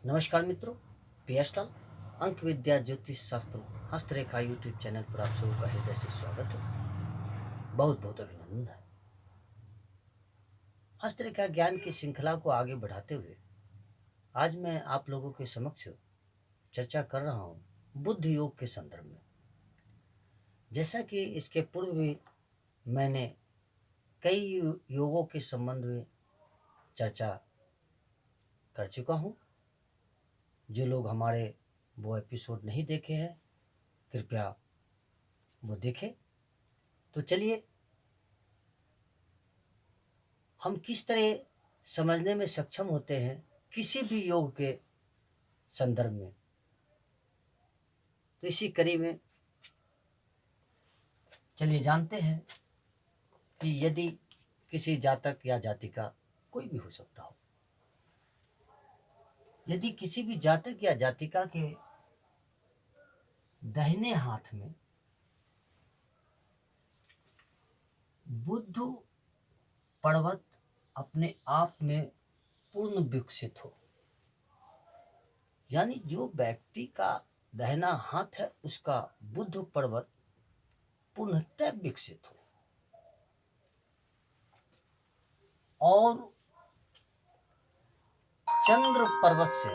नमस्कार मित्रों, पीएसटॉल अंक विद्या ज्योतिष शास्त्र हस्तरेखा यूट्यूब चैनल पर आप सबों का हृदय से स्वागत है। बहुत बहुत अभिनंदन है। हस्तरेखा ज्ञान की श्रृंखला को आगे बढ़ाते हुए आज मैं आप लोगों के समक्ष चर्चा कर रहा हूँ बुद्ध योग के संदर्भ में। जैसा कि इसके पूर्व भी मैंने कई योगों के संबंध में चर्चा कर चुका हूँ। जो लोग हमारे वो एपिसोड नहीं देखे हैं कृपया वो देखें। तो चलिए हम किस तरह समझने में सक्षम होते हैं किसी भी योग के संदर्भ में, तो इसी कड़ी में चलिए जानते हैं कि यदि किसी जातक या जातिका, कोई भी हो सकता हो, यदि किसी भी जातक या जातिका के दाहिने हाथ में बुध पर्वत अपने आप में पूर्ण विकसित हो, यानी जो व्यक्ति का दाहिना हाथ है उसका बुध पर्वत पूर्णतः विकसित हो और चंद्र पर्वत से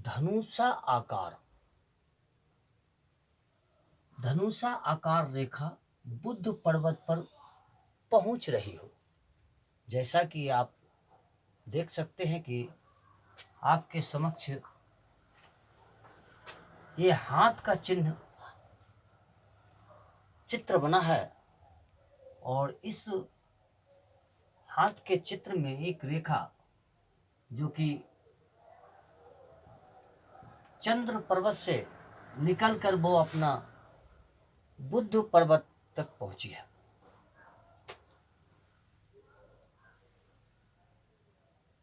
धनुषा आकार रेखा बुध पर्वत पर पहुंच रही हो। जैसा कि आप देख सकते हैं कि आपके समक्ष ये हाथ का चित्र बना है और इस हाथ के चित्र में एक रेखा जो कि चंद्र पर्वत से निकलकर वो अपना बुध पर्वत तक पहुंची है।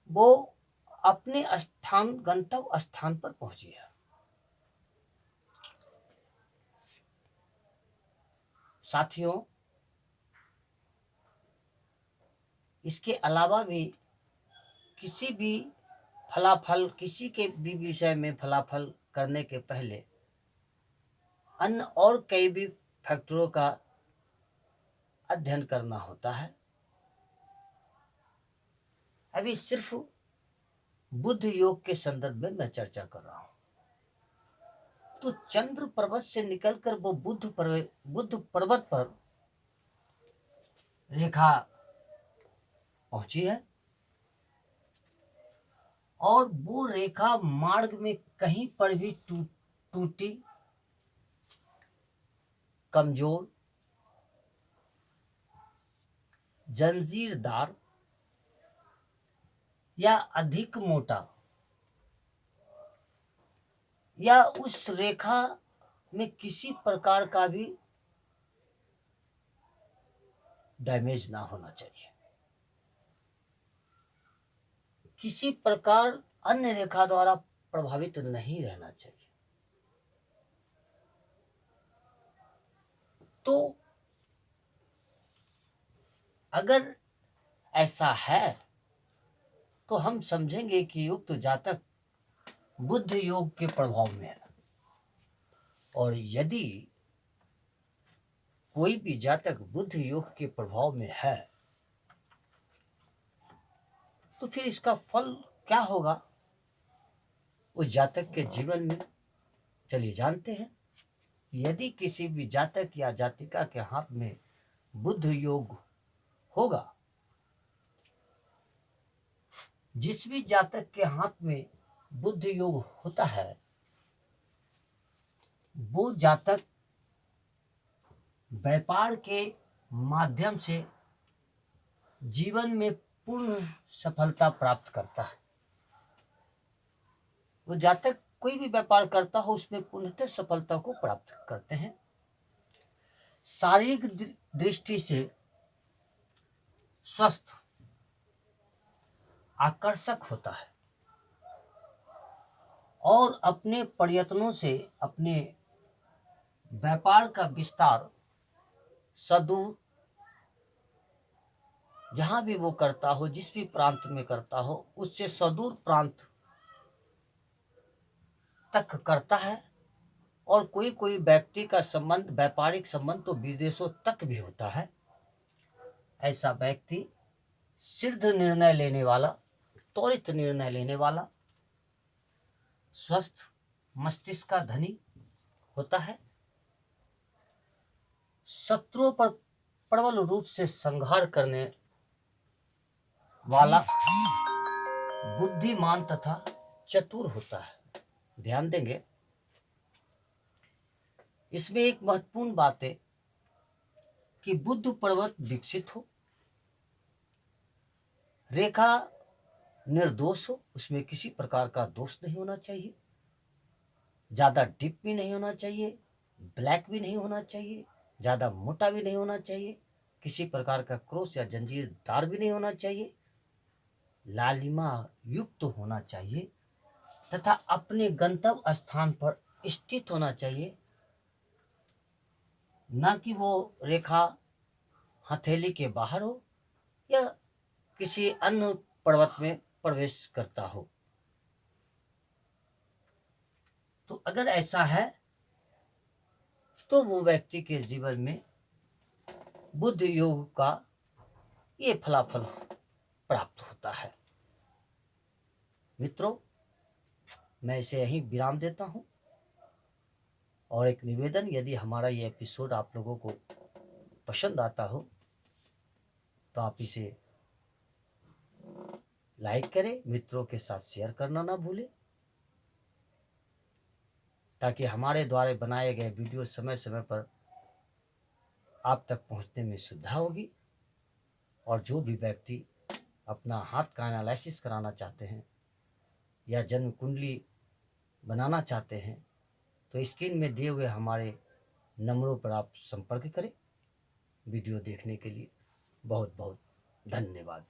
वो अपने गंतव्य स्थान पर पहुंची है। साथियों, इसके अलावा भी किसी के भी विषय में फलाफल करने के पहले अन्य और कई भी फैक्टरों का अध्ययन करना होता है। अभी सिर्फ बुध योग के संदर्भ में मैं चर्चा कर रहा हूं। तो चंद्र पर्वत से निकलकर वो बुध पर्वत पर रेखा पहुंची है और वो रेखा मार्ग में कहीं पर भी टूटी, कमजोर, जंजीरदार या अधिक मोटा या उस रेखा में किसी प्रकार का भी डैमेज ना होना चाहिए। किसी प्रकार अन्य रेखा द्वारा प्रभावित नहीं रहना चाहिए। तो अगर ऐसा है तो हम समझेंगे कि युक्त जातक बुध योग के प्रभाव में है। और यदि कोई भी जातक बुध योग के प्रभाव में है तो फिर इसका फल क्या होगा उस जातक के जीवन में, चलिए जानते हैं। यदि किसी भी जातक या जातिका के हाथ में बुध योग होगा, जिस भी जातक के हाथ में बुध योग होता है वो जातक व्यापार के माध्यम से जीवन में पूर्ण सफलता प्राप्त करता है। वो जातक कोई भी व्यापार करता हो उसमें पूर्णतः सफलता को प्राप्त करते हैं। शारीरिक दृष्टि से स्वस्थ, आकर्षक होता है और अपने प्रयत्नों से अपने व्यापार का विस्तार सुदूर जहाँ भी वो करता हो, जिस भी प्रांत में करता हो, उससे सुदूर प्रांत तक करता है। और कोई कोई व्यक्ति का संबंध, व्यापारिक संबंध तो विदेशों तक भी होता है। ऐसा व्यक्ति सिद्ध निर्णय लेने वाला, त्वरित निर्णय लेने वाला, स्वस्थ मस्तिष्क का धनी होता है। शत्रुओं पर प्रबल रूप से संहार करने वाला, बुद्धिमान तथा चतुर होता है। ध्यान देंगे, इसमें एक महत्वपूर्ण बात है कि बुद्ध पर्वत विकसित हो, रेखा निर्दोष हो, उसमें किसी प्रकार का दोष नहीं होना चाहिए, ज्यादा डीप भी नहीं होना चाहिए, ब्लैक भी नहीं होना चाहिए, ज्यादा मोटा भी नहीं होना चाहिए, किसी प्रकार का क्रोस या जंजीरदार भी नहीं होना चाहिए, लालिमा युक्त होना चाहिए तथा अपने गंतव्य स्थान पर स्थित होना चाहिए। ना कि वो रेखा हथेली के बाहर हो या किसी अन्य पर्वत में प्रवेश करता हो। तो अगर ऐसा है तो वो व्यक्ति के जीवन में बुद्ध योग का ये फलाफल प्राप्त होता है। मित्रों, मैं इसे यहीं विराम देता हूं और एक निवेदन, यदि हमारा ये एपिसोड आप लोगों को पसंद आता हो तो आप इसे लाइक करें, मित्रों के साथ शेयर करना ना भूलें, ताकि हमारे द्वारा बनाए गए वीडियो समय समय पर आप तक पहुंचने में सुविधा होगी। और जो भी व्यक्ति अपना हाथ का एनालिसिस कराना चाहते हैं या जन्म कुंडली बनाना चाहते हैं तो स्क्रीन में दिए हुए हमारे नंबरों पर आप संपर्क करें। वीडियो देखने के लिए बहुत बहुत धन्यवाद।